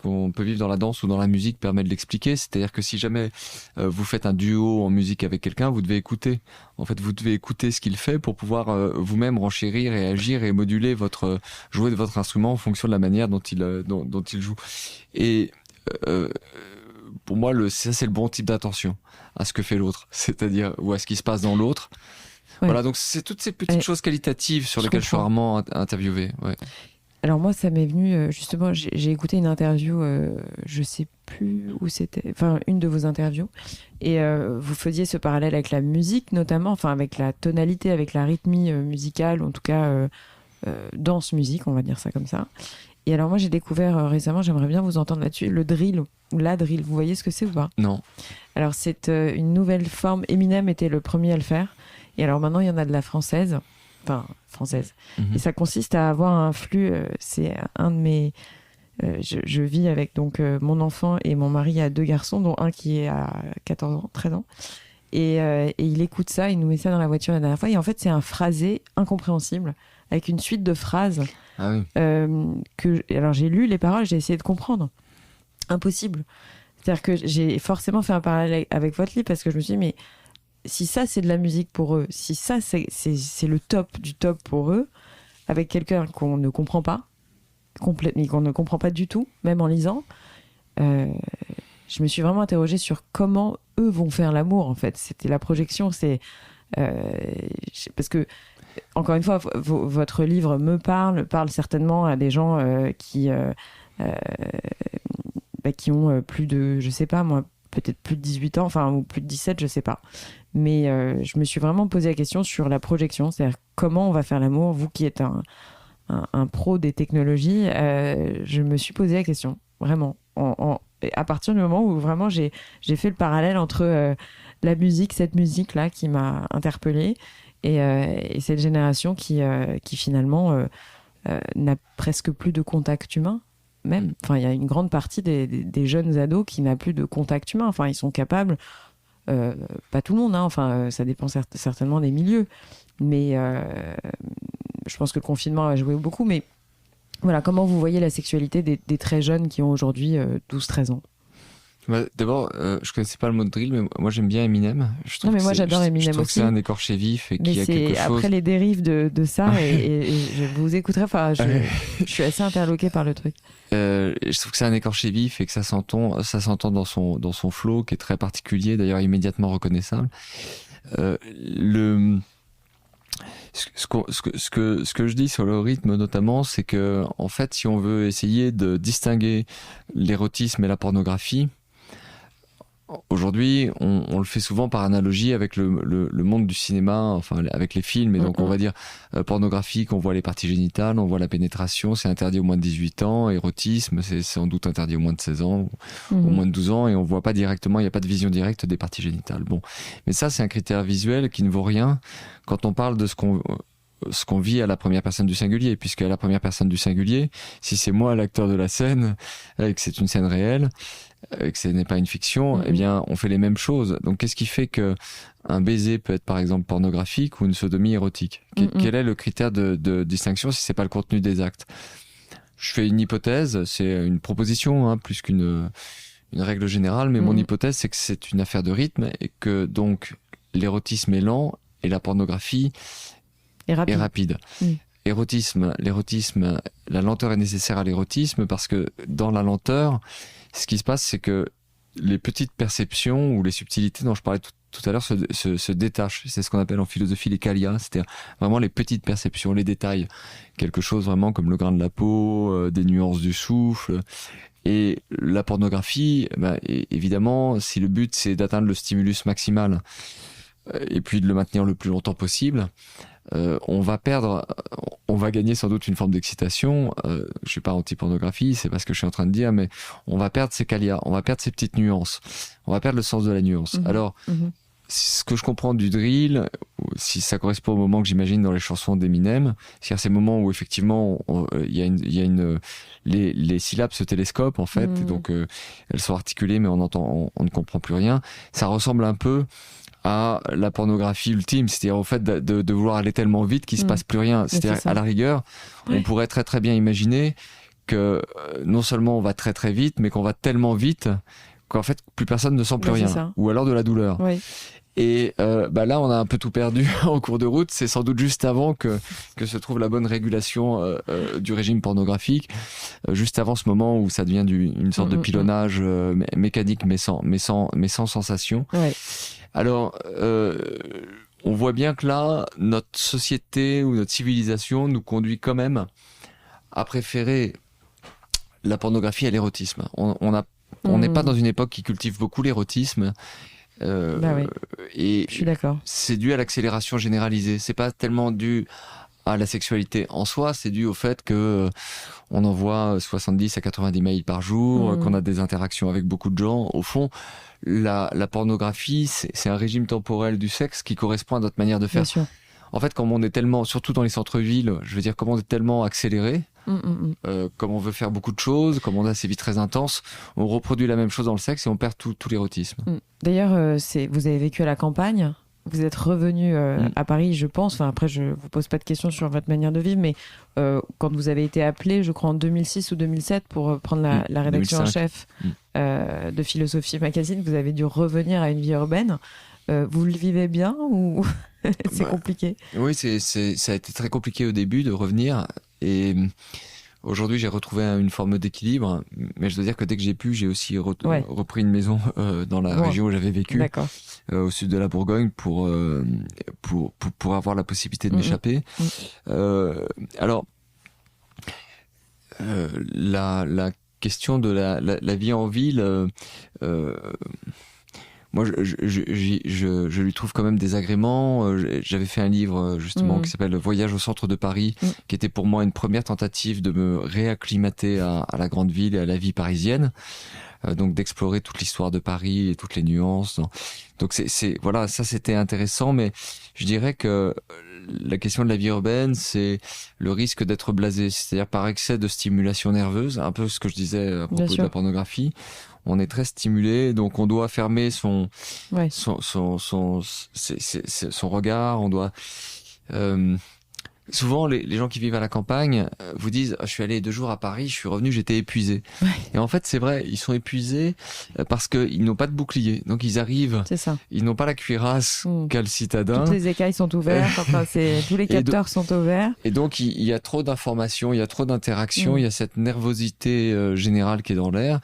qu'on peut vivre dans la danse ou dans la musique permet de l'expliquer. C'est-à-dire que si jamais vous faites un duo en musique avec quelqu'un, vous devez écouter. En fait, vous devez écouter ce qu'il fait pour pouvoir vous-même renchérir et agir et moduler jouer de votre instrument en fonction de la manière dont il joue. Et pour moi, ça c'est le bon type d'attention à ce que fait l'autre, c'est-à-dire ou à ce qui se passe dans l'autre. Ouais. Voilà, donc c'est toutes ces petites choses qualitatives sur lesquelles je suis rarement interviewé. Ouais. Alors moi, ça m'est venu justement. J'ai écouté une interview, je sais plus où c'était, enfin une de vos interviews, et vous faisiez ce parallèle avec la musique, notamment, enfin avec la tonalité, avec la rythmie musicale, en tout cas danse musique, on va dire ça comme ça. Et alors moi, j'ai découvert récemment, j'aimerais bien vous entendre là-dessus, le drill ou la drill. Vous voyez ce que c'est ou pas? Non. Alors c'est une nouvelle forme. Eminem était le premier à le faire. Et alors maintenant, il y en a de la française. Et ça consiste à avoir un flux. C'est un de mes. Je vis avec donc mon enfant et mon mari a 2 garçons, dont un qui est à 14 ans, 13 ans. Et il écoute ça, il nous met ça dans la voiture la dernière fois. Et en fait, c'est un phrasé incompréhensible avec une suite de phrases. Ah oui. Alors j'ai lu les paroles, j'ai essayé de comprendre. Impossible. C'est-à-dire que j'ai forcément fait un parallèle avec votre livre parce que je me suis dit, mais si ça c'est de la musique pour eux, si ça c'est le top du top pour eux, avec quelqu'un qu'on ne comprend pas, complètement, qu'on ne comprend pas du tout, même en lisant, je me suis vraiment interrogée sur comment eux vont faire l'amour en fait. C'était la projection, parce que encore une fois, votre livre me parle certainement à des gens qui ont plus de, je sais pas moi, peut-être plus de 18 ans, enfin, ou plus de 17, je sais pas. Mais je me suis vraiment posé la question sur la projection, c'est-à-dire comment on va faire l'amour, vous qui êtes un pro des technologies, je me suis posé la question, vraiment. À partir du moment où vraiment j'ai fait le parallèle entre la musique, cette musique-là qui m'a interpellée, et cette génération qui finalement n'a presque plus de contact humain. Même, enfin, il y a une grande partie des jeunes ados qui n'a plus de contact humain. Enfin, ils sont capables, pas tout le monde, hein, enfin, ça dépend certainement des milieux, mais je pense que le confinement a joué beaucoup. Mais voilà, comment vous voyez la sexualité des très jeunes qui ont aujourd'hui 12-13 ans? D'abord, je connaissais pas le mot de drill, mais moi j'aime bien Eminem. Non, mais moi j'adore Eminem aussi. Je trouve que c'est un écorché vif et qu'il y a quelque chose. Après les dérives de ça, et je vous écouterai. Enfin, je suis assez interloquée par le truc. Je trouve que c'est un écorché vif et que ça s'entend dans son flow qui est très particulier, d'ailleurs immédiatement reconnaissable. Ce que je dis sur le rythme notamment, c'est que en fait, si on veut essayer de distinguer l'érotisme et la pornographie, aujourd'hui, on le fait souvent par analogie avec le monde du cinéma, enfin avec les films. Et donc, on va dire pornographique, on voit les parties génitales, on voit la pénétration, c'est interdit au moins de 18 ans. Érotisme, c'est sans doute interdit au moins de 16 ans, au moins de 12 ans. Et on voit pas directement, il n'y a pas de vision directe des parties génitales. Bon, mais ça, c'est un critère visuel qui ne vaut rien quand on parle de ce qu'on vit à la première personne du singulier, puisque à la première personne du singulier, si c'est moi l'acteur de la scène, et que c'est une scène réelle, que ce n'est pas une fiction, eh bien, on fait les mêmes choses. Donc, qu'est-ce qui fait que un baiser peut être, par exemple, pornographique ou une sodomie érotique? Quel est le critère de distinction si c'est pas le contenu des actes? Je fais une hypothèse, c'est une proposition, hein, plus qu'une règle générale, mais mon hypothèse, c'est que c'est une affaire de rythme et que, donc, l'érotisme est lent et la pornographie est rapide. L'érotisme, la lenteur est nécessaire à l'érotisme parce que dans la lenteur, ce qui se passe, c'est que les petites perceptions ou les subtilités dont je parlais tout à l'heure, se détache. C'est ce qu'on appelle en philosophie les qualia, c'est-à-dire vraiment les petites perceptions, les détails. Quelque chose vraiment comme le grain de la peau, des nuances du souffle. Et la pornographie, évidemment, si le but c'est d'atteindre le stimulus maximal et puis de le maintenir le plus longtemps possible, on va gagner sans doute une forme d'excitation. Je suis pas anti-pornographie, c'est pas ce que je suis en train de dire, mais on va perdre ces qualia, on va perdre ces petites nuances, on va perdre le sens de la nuance. Alors, ce que je comprends du drill, si ça correspond au moment que j'imagine dans les chansons d'Eminem, c'est-à-dire ces moments où effectivement les syllabes se télescopent en fait, et donc elles sont articulées mais on ne comprend plus rien. Ça ressemble un peu à la pornographie ultime, c'est-à-dire au fait de vouloir aller tellement vite qu'il se passe plus rien. C'est-à-dire à la rigueur, on pourrait très très bien imaginer que non seulement on va très très vite, mais qu'on va tellement vite qu'en fait plus personne ne sent plus rien, ou alors de la douleur. Et là, on a un peu tout perdu en cours de route. C'est sans doute juste avant que se trouve la bonne régulation du régime pornographique, juste avant ce moment où ça devient une sorte de pilonnage mécanique, mais sans sensation. Alors, on voit bien que là, notre société ou notre civilisation nous conduit quand même à préférer la pornographie à l'érotisme. On n'est pas dans une époque qui cultive beaucoup l'érotisme. Et je suis d'accord. C'est dû à l'accélération généralisée. C'est pas tellement dû à la sexualité en soi, c'est dû au fait que on envoie 70 à 90 mails par jour, qu'on a des interactions avec beaucoup de gens. Au fond, la pornographie, c'est un régime temporel du sexe qui correspond à notre manière de faire. Bien sûr. En fait, comme on est tellement, surtout dans les centres-villes, je veux dire, comme on est tellement accéléré, comme on veut faire beaucoup de choses, comme on a ces vies très intenses, on reproduit la même chose dans le sexe et on perd tout l'érotisme. D'ailleurs, vous avez vécu à la campagne, vous êtes revenu à Paris, je pense. Enfin, après, je vous pose pas de questions sur votre manière de vivre, mais quand vous avez été appelé, je crois en 2006 ou 2007, pour prendre la rédaction 2005. en chef de Philosophie Magazine, vous avez dû revenir à une vie urbaine. Vous le vivez bien ou c'est compliqué? Oui, ça a été très compliqué au début de revenir, et aujourd'hui j'ai retrouvé une forme d'équilibre, mais je dois dire que dès que j'ai pu, j'ai aussi repris une maison dans la région où j'avais vécu, au sud de la Bourgogne, pour avoir la possibilité de m'échapper. Alors, la question de la vie en ville, moi, je lui trouve quand même des agréments. J'avais fait un livre, justement, qui s'appelle Voyage au centre de Paris, qui était pour moi une première tentative de me réacclimater à la grande ville et à la vie parisienne. Donc, d'explorer toute l'histoire de Paris et toutes les nuances. Donc, voilà, ça, c'était intéressant, mais je dirais que la question de la vie urbaine, c'est le risque d'être blasé. C'est-à-dire par excès de stimulation nerveuse, un peu ce que je disais à propos de la pornographie. On est très stimulé, donc on doit fermer son regard. On doit souvent les gens qui vivent à la campagne vous disent je suis allé 2 jours à Paris, je suis revenu, j'étais épuisé. Et en fait c'est vrai, ils sont épuisés parce qu'ils n'ont pas de bouclier, donc ils arrivent. C'est ça. Ils n'ont pas la cuirasse qu'a le citadin. Toutes les écailles sont ouvertes, tous les capteurs sont ouverts. Et donc il y a trop d'informations, il y a trop d'interactions, il y a cette nervosité générale qui est dans l'air.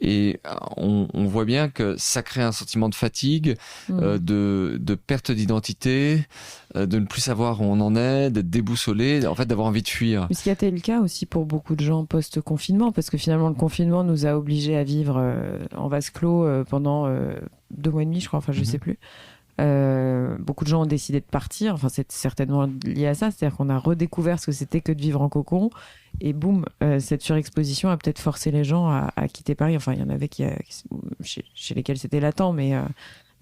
Et on voit bien que ça crée un sentiment de fatigue, de perte d'identité, de ne plus savoir où on en est, d'être déboussolé, en fait d'avoir envie de fuir. Ce qui a été le cas aussi pour beaucoup de gens post-confinement, parce que finalement le confinement nous a obligés à vivre en vase clos pendant 2 mois et demi, je crois, enfin je sais plus. Beaucoup de gens ont décidé de partir, enfin c'est certainement lié à ça, c'est-à-dire qu'on a redécouvert ce que c'était que de vivre en cocon, et boum, cette surexposition a peut-être forcé les gens à quitter Paris. Enfin il y en avait chez lesquels c'était latent, mais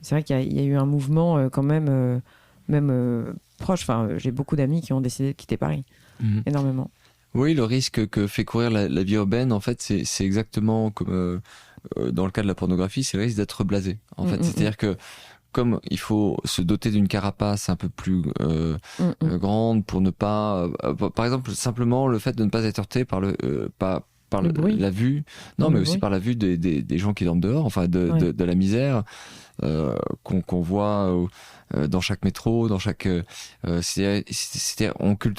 c'est vrai qu'il y a eu un mouvement quand même proche. Enfin j'ai beaucoup d'amis qui ont décidé de quitter Paris, énormément. Oui, le risque que fait courir la vie urbaine, en fait, c'est exactement comme dans le cas de la pornographie, c'est le risque d'être blasé. En fait, c'est-à-dire que comme il faut se doter d'une carapace un peu plus grande pour ne pas, par exemple, simplement le fait de ne pas être heurté par la vue, mais aussi par la vue des gens qui dorment dehors, enfin de la misère qu'on voit dans chaque métro, dans chaque,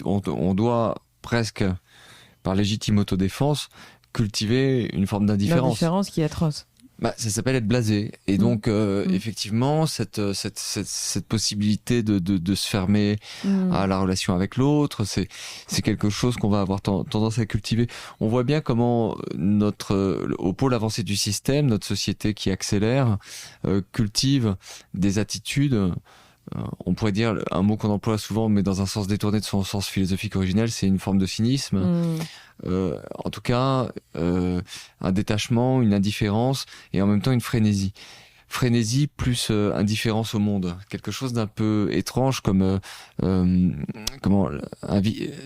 on doit presque par légitime autodéfense cultiver une forme d'indifférence. L'indifférence qui est atroce. Ça s'appelle être blasé. Et donc, effectivement, cette possibilité de se fermer à la relation avec l'autre, c'est quelque chose qu'on va avoir tendance à cultiver. On voit bien comment au pôle avancé du système, notre société qui accélère, cultive des attitudes. On pourrait dire un mot qu'on emploie souvent, mais dans un sens détourné de son sens philosophique originel, c'est une forme de cynisme. En tout cas, un détachement, une indifférence et en même temps une frénésie. Frénésie plus indifférence au monde. Quelque chose d'un peu étrange comme ce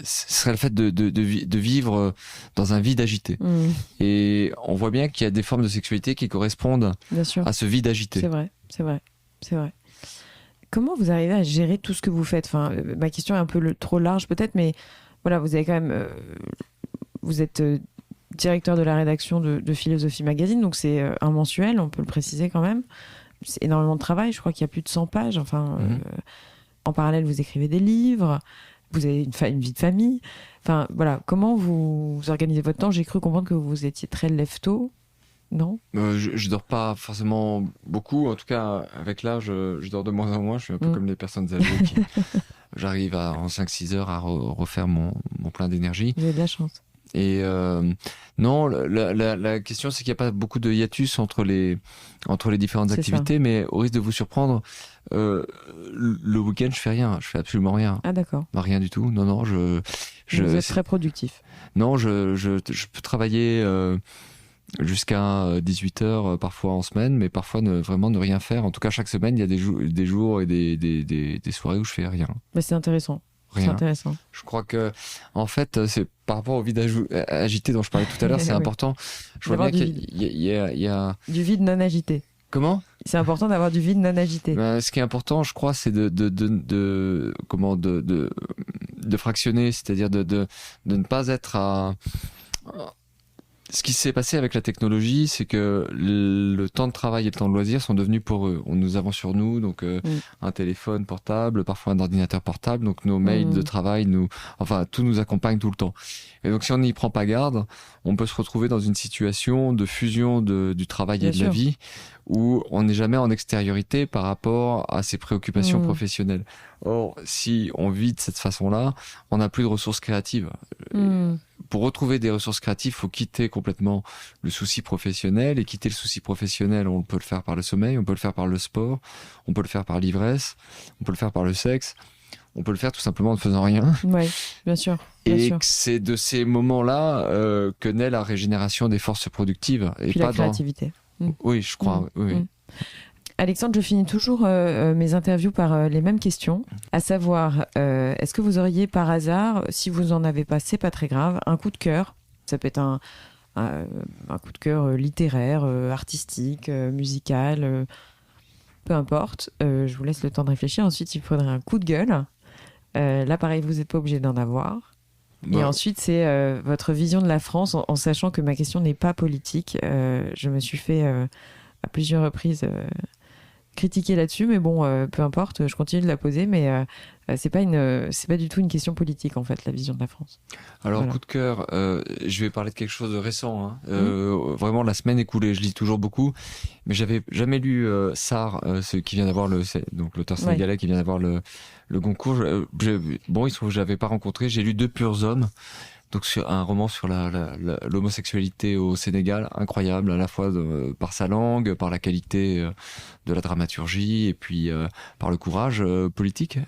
serait le fait de vivre dans un vide agité. Et on voit bien qu'il y a des formes de sexualité qui correspondent à ce vide agité. C'est vrai. Comment vous arrivez à gérer tout ce que vous faites ? Enfin, ma question est un peu trop large peut-être, mais voilà, vous avez quand même, vous êtes directeur de la rédaction de Philosophie Magazine, donc c'est un mensuel, on peut le préciser quand même. C'est énormément de travail, je crois qu'il y a plus de 100 pages. Enfin, en parallèle, vous écrivez des livres, vous avez une vie de famille. Enfin, voilà, comment vous organisez votre temps ? J'ai cru comprendre que vous étiez très lève-tôt. Non, je dors pas forcément beaucoup. En tout cas, avec l'âge, je dors de moins en moins. Je suis un peu comme les personnes âgées qui... J'arrive en 5-6 heures à refaire mon plein d'énergie. Vous avez de la chance. Et non, la question, c'est qu'il n'y a pas beaucoup de hiatus entre les différentes activités, mais au risque de vous surprendre, le week-end, je fais rien. Je fais absolument rien. Ah, d'accord. Rien du tout. Non, vous êtes très productif. Non, je peux travailler... jusqu'à 18h parfois en semaine, mais parfois vraiment ne rien faire. En tout cas, chaque semaine, il y a des jours et des soirées où je fais rien. Mais c'est intéressant. Rien. C'est intéressant. Je crois que, en fait, c'est par rapport au vide agité dont je parlais tout à l'heure, c'est important. Je vois bien qu'il y a... Du vide non agité. Comment ? C'est important d'avoir du vide non agité. Ce qui est important, je crois, c'est de fractionner, c'est-à-dire de ne pas être à... Ce qui s'est passé avec la technologie, c'est que le temps de travail et le temps de loisir sont devenus pour eux. Nous avons sur nous donc un téléphone portable, parfois un ordinateur portable, donc nos mails de travail, tout nous accompagne tout le temps. Et donc si on n'y prend pas garde, on peut se retrouver dans une situation de fusion du travail et de la vie où on n'est jamais en extériorité par rapport à ses préoccupations professionnelles. Or, si on vit de cette façon-là, on n'a plus de ressources créatives. Pour retrouver des ressources créatives, il faut quitter complètement le souci professionnel. Et quitter le souci professionnel, on peut le faire par le sommeil, on peut le faire par le sport, on peut le faire par l'ivresse, on peut le faire par le sexe, on peut le faire tout simplement en ne faisant rien. Oui, bien sûr. C'est de ces moments-là que naît la régénération des forces productives. Et puis pas la créativité. Oui, je crois. Oui. Alexandre, je finis toujours mes interviews par les mêmes questions, à savoir, est-ce que vous auriez par hasard, si vous en avez pas, c'est pas très grave, un coup de cœur, ça peut être un coup de cœur littéraire, artistique, musical, peu importe, je vous laisse le temps de réfléchir, ensuite il faudrait un coup de gueule, là pareil, vous n'êtes pas obligé d'en avoir. Et ensuite, c'est votre vision de la France, en sachant que ma question n'est pas politique. Je me suis fait à plusieurs reprises critiquer là-dessus, mais bon, peu importe, je continue de la poser, mais c'est pas du tout une question politique, en fait, la vision de la France. Alors, voilà. Coup de cœur, je vais parler de quelque chose de récent. Vraiment, la semaine écoulée, je lis toujours beaucoup, mais j'avais jamais lu Sarr, qui vient d'avoir donc l'auteur sénégalais qui vient d'avoir le Goncourt. Bon, il se trouve que je l'avais pas rencontré. J'ai lu Deux purs hommes. Donc sur un roman sur l'homosexualité au Sénégal, incroyable à la fois par sa langue, par la qualité de la dramaturgie et puis par le courage politique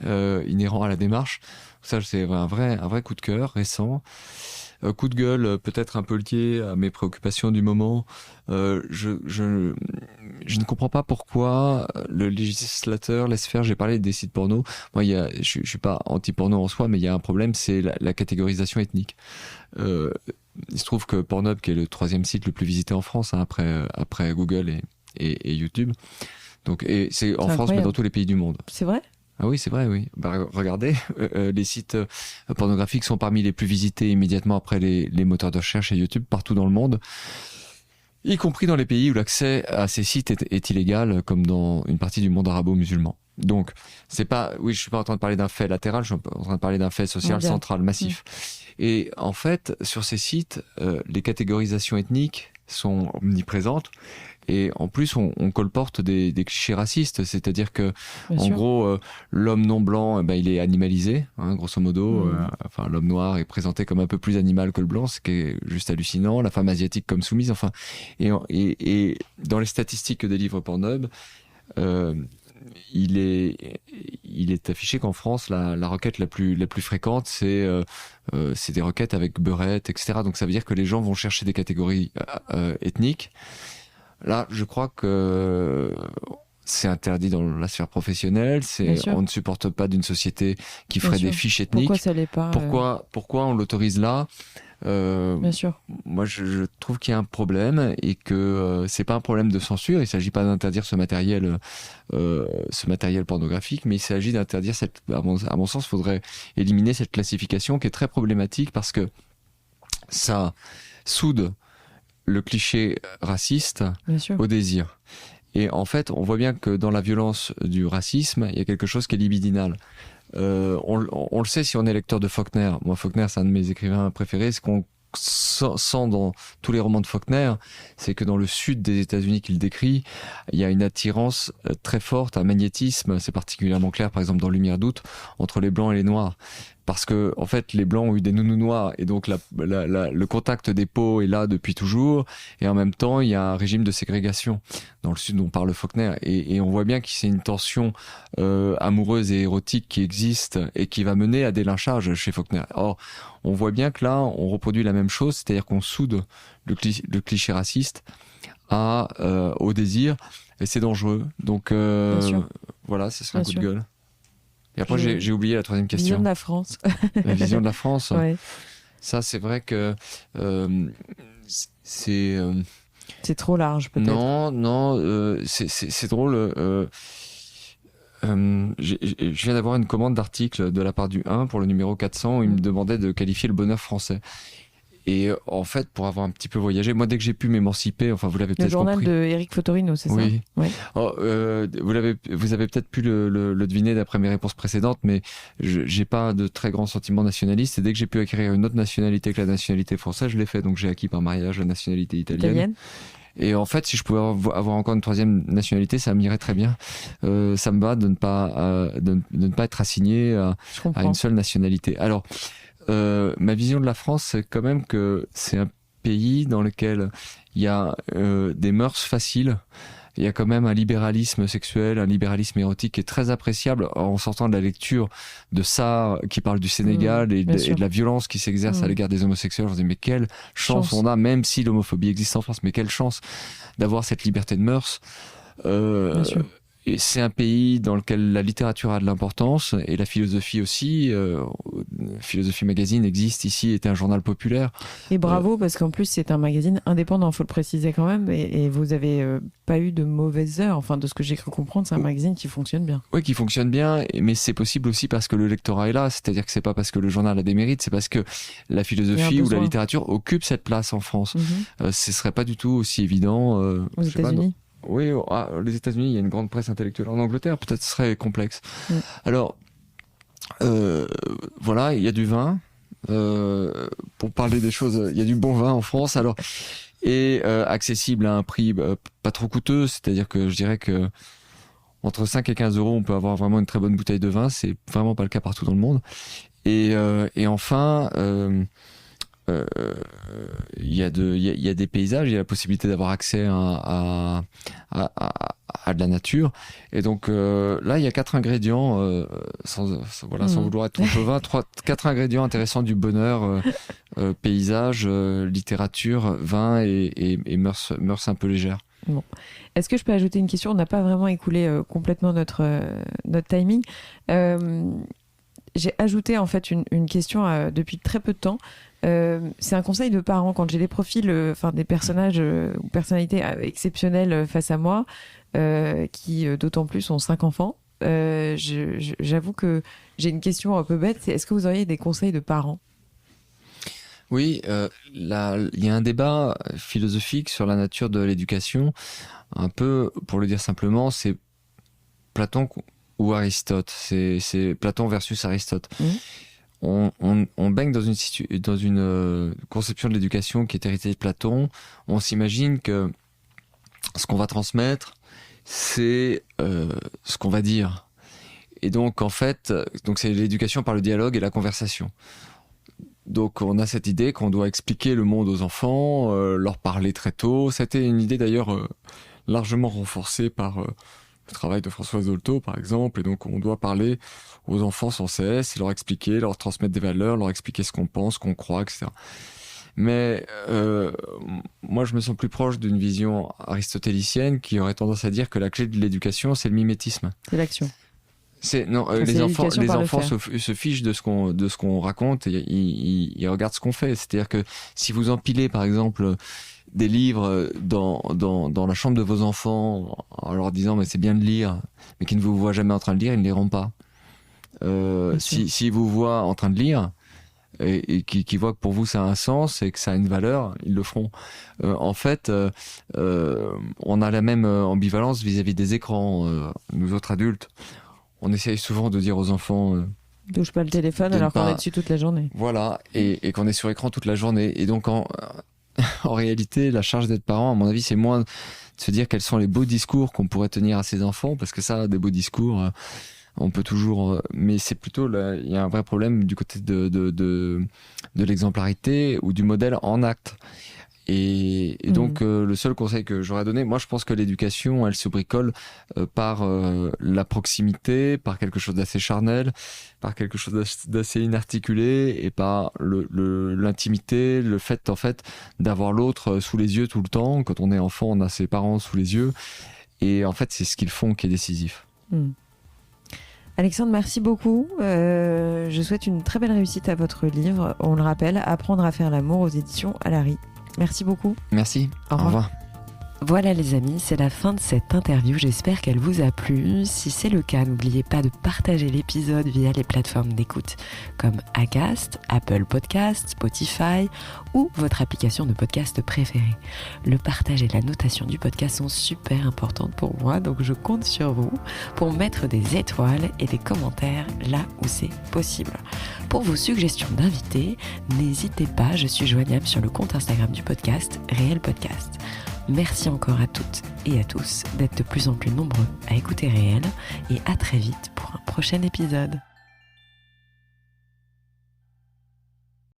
inhérent à la démarche. Ça, c'est un vrai coup de cœur récent. Coup de gueule, peut-être un peu lié à mes préoccupations du moment. Je ne comprends pas pourquoi le législateur laisse faire. J'ai parlé des sites porno. Moi, je suis pas anti-porno en soi, mais il y a un problème, c'est la catégorisation ethnique. Il se trouve que Pornhub, qui est le 3e site le plus visité en France, après Google et YouTube. Donc, et c'est en France, mais dans tous les pays du monde. C'est vrai ? Ah oui, c'est vrai, oui. Regardez, les sites pornographiques sont parmi les plus visités immédiatement après les moteurs de recherche et YouTube partout dans le monde, y compris dans les pays où l'accès à ces sites est illégal, comme dans une partie du monde arabo-musulman. Donc, je suis pas en train de parler d'un fait latéral, je suis en train de parler d'un fait social central, massif. Et en fait, sur ces sites, les catégorisations ethniques sont omniprésentes. Et en plus, on colporte des clichés racistes, c'est-à-dire que, Bien en sûr. gros, l'homme non blanc, il est animalisé, hein, grosso modo. Enfin, l'homme noir est présenté comme un peu plus animal que le blanc, ce qui est juste hallucinant. La femme asiatique comme soumise. Enfin, et dans les statistiques que délivre Pornhub, euh, il est affiché qu'en France, la requête la plus fréquente, c'est des requêtes avec beurette, etc. Donc ça veut dire que les gens vont chercher des catégories ethniques. Là, je crois que c'est interdit dans la sphère professionnelle. On ne supporte pas d'une société qui ferait des fiches ethniques. Pourquoi ça l'est pas Pourquoi on l'autorise là? Bien sûr. Moi, je trouve qu'il y a un problème et que c'est pas un problème de censure. Il s'agit pas d'interdire ce matériel pornographique, mais il s'agit d'interdire à mon sens, il faudrait éliminer cette classification qui est très problématique parce que ça soude le cliché raciste au désir. Et en fait, on voit bien que dans la violence du racisme, il y a quelque chose qui est libidinal. On le sait si on est lecteur de Faulkner. Moi, Faulkner, c'est un de mes écrivains préférés. Ce qu'on sent dans tous les romans de Faulkner, c'est que dans le sud des États-Unis qu'il décrit, il y a une attirance très forte, un magnétisme. C'est particulièrement clair, par exemple, dans Lumière d'août, entre les blancs et les noirs. Parce que, en fait, les blancs ont eu des nounous noirs et donc le contact des peaux est là depuis toujours. Et en même temps, il y a un régime de ségrégation. Dans le sud, on parle Faulkner. Et on voit bien que c'est une tension amoureuse et érotique qui existe et qui va mener à des lynchages chez Faulkner. Or, on voit bien que là, on reproduit la même chose, c'est-à-dire qu'on soude le cliché raciste au désir. Et c'est dangereux. Donc, voilà, ce serait un coup de gueule. Et après, j'ai oublié la troisième question. Vision de la France. La vision de la France. Ouais. Ça, c'est vrai que c'est trop large, peut-être. Non, c'est drôle. Je viens d'avoir une commande d'article de la part du 1 pour le numéro 400 où il me demandait de qualifier le bonheur français. Et en fait, pour avoir un petit peu voyagé, moi, dès que j'ai pu m'émanciper, enfin, vous l'avez peut-être compris. Le journal de Éric Fotorino, c'est oui. ça? Oui. Oh, vous avez peut-être pu le deviner d'après mes réponses précédentes, mais j'ai pas de très grands sentiments nationalistes. Et dès que j'ai pu acquérir une autre nationalité que la nationalité française, je l'ai fait. Donc, j'ai acquis par mariage la nationalité italienne. Et en fait, si je pouvais avoir encore une troisième nationalité, ça m'irait très bien. Ça me va de ne pas être assigné à une seule nationalité. Alors, ma vision de la France, c'est quand même que c'est un pays dans lequel il y a des mœurs faciles. Il y a quand même un libéralisme sexuel, un libéralisme érotique qui est très appréciable en sortant de la lecture de Sarr qui parle du Sénégal et de la violence qui s'exerce à l'égard des homosexuels. Je me dis, mais quelle chance on a, même si l'homophobie existe en France, mais quelle chance d'avoir cette liberté de mœurs. Et c'est un pays dans lequel la littérature a de l'importance et la philosophie aussi. Philosophie Magazine existe ici, est un journal populaire. Et bravo, parce qu'en plus c'est un magazine indépendant, faut le préciser quand même, et vous avez pas eu de mauvaises heures, enfin de ce que j'ai cru comprendre, c'est un magazine qui fonctionne bien. Oui, qui fonctionne bien, mais c'est possible aussi parce que le lectorat est là, c'est-à-dire que c'est pas parce que le journal a des mérites, c'est parce que la philosophie ou la littérature occupe cette place en France. Ce serait pas du tout aussi évident aux États-Unis. Oui, les États-Unis, il y a une grande presse intellectuelle. En Angleterre, peut-être ce serait complexe. Alors, voilà, il y a du vin. Pour parler des choses, il y a du bon vin en France. Alors, et accessible à un prix pas trop coûteux. C'est-à-dire que je dirais que entre 5 et 15 euros, on peut avoir vraiment une très bonne bouteille de vin. C'est vraiment pas le cas partout dans le monde. Et enfin... il y a des paysages, il y a la possibilité d'avoir accès à de la nature. Et donc là, il y a 4 ingrédients, sans vouloir être trop vin, 4 ingrédients intéressants du bonheur, paysage, littérature, vin et mœurs un peu légères. Bon. Est-ce que je peux ajouter une question? On n'a pas vraiment écoulé complètement notre timing. J'ai ajouté en fait une question depuis très peu de temps. C'est un conseil de parents quand j'ai des profils, des personnages ou personnalités exceptionnelles face à moi, qui d'autant plus ont 5 enfants. J'avoue que j'ai une question un peu bête. C'est est-ce que vous auriez des conseils de parents? Oui, il y a un débat philosophique sur la nature de l'éducation. Un peu, pour le dire simplement, c'est Platon ou Aristote. C'est Platon versus Aristote. On baigne dans une conception de l'éducation qui est héritée de Platon. On s'imagine que ce qu'on va transmettre, c'est ce qu'on va dire. Et donc, en fait, c'est l'éducation par le dialogue et la conversation. Donc, on a cette idée qu'on doit expliquer le monde aux enfants, leur parler très tôt. C'était une idée d'ailleurs largement renforcée par le travail de Françoise Dolto, par exemple. Et donc, on doit parler aux enfants sans cesse, et leur expliquer, leur transmettre des valeurs, leur expliquer ce qu'on pense, ce qu'on croit, etc. Mais moi, je me sens plus proche d'une vision aristotélicienne qui aurait tendance à dire que la clé de l'éducation, c'est le mimétisme. C'est l'action. Les enfants se fichent de ce qu'on raconte et ils regardent ce qu'on fait. C'est-à-dire que si vous empilez, par exemple, des livres dans la chambre de vos enfants en leur disant mais c'est bien de lire, mais qu'ils ne vous voient jamais en train de lire, ils ne liront pas. Si vous voient en train de lire et qui voient que pour vous ça a un sens et que ça a une valeur, ils le feront. En fait, on a la même ambivalence vis-à-vis des écrans. Nous autres adultes, on essaye souvent de dire aux enfants touche pas le téléphone alors qu'on est dessus toute la journée. Voilà, et qu'on est sur écran toute la journée. Et donc en réalité, la charge d'être parent, à mon avis, c'est moins de se dire quels sont les beaux discours qu'on pourrait tenir à ses enfants, parce que ça, des beaux discours, on peut toujours... mais c'est plutôt, il y a un vrai problème du côté de l'exemplarité ou du modèle en acte. Et donc, le seul conseil que j'aurais donné, moi je pense que l'éducation, elle se bricole par la proximité, par quelque chose d'assez charnel, par quelque chose d'assez inarticulé, et par l'intimité, le fait en fait d'avoir l'autre sous les yeux tout le temps. Quand on est enfant, on a ses parents sous les yeux, et en fait c'est ce qu'ils font qui est décisif. Alexandre, merci beaucoup. Je souhaite une très belle réussite à votre livre. On le rappelle, Apprendre à faire l'amour aux éditions Alary. Merci beaucoup. Merci. Au revoir. Voilà les amis, c'est la fin de cette interview. J'espère qu'elle vous a plu. Si c'est le cas, n'oubliez pas de partager l'épisode via les plateformes d'écoute comme Acast, Apple Podcasts, Spotify ou votre application de podcast préférée. Le partage et la notation du podcast sont super importantes pour moi, donc je compte sur vous pour mettre des étoiles et des commentaires là où c'est possible. Pour vos suggestions d'invités, n'hésitez pas, je suis joignable sur le compte Instagram du podcast, Réel Podcast. Merci encore à toutes et à tous d'être de plus en plus nombreux à écouter Réel et à très vite pour un prochain épisode.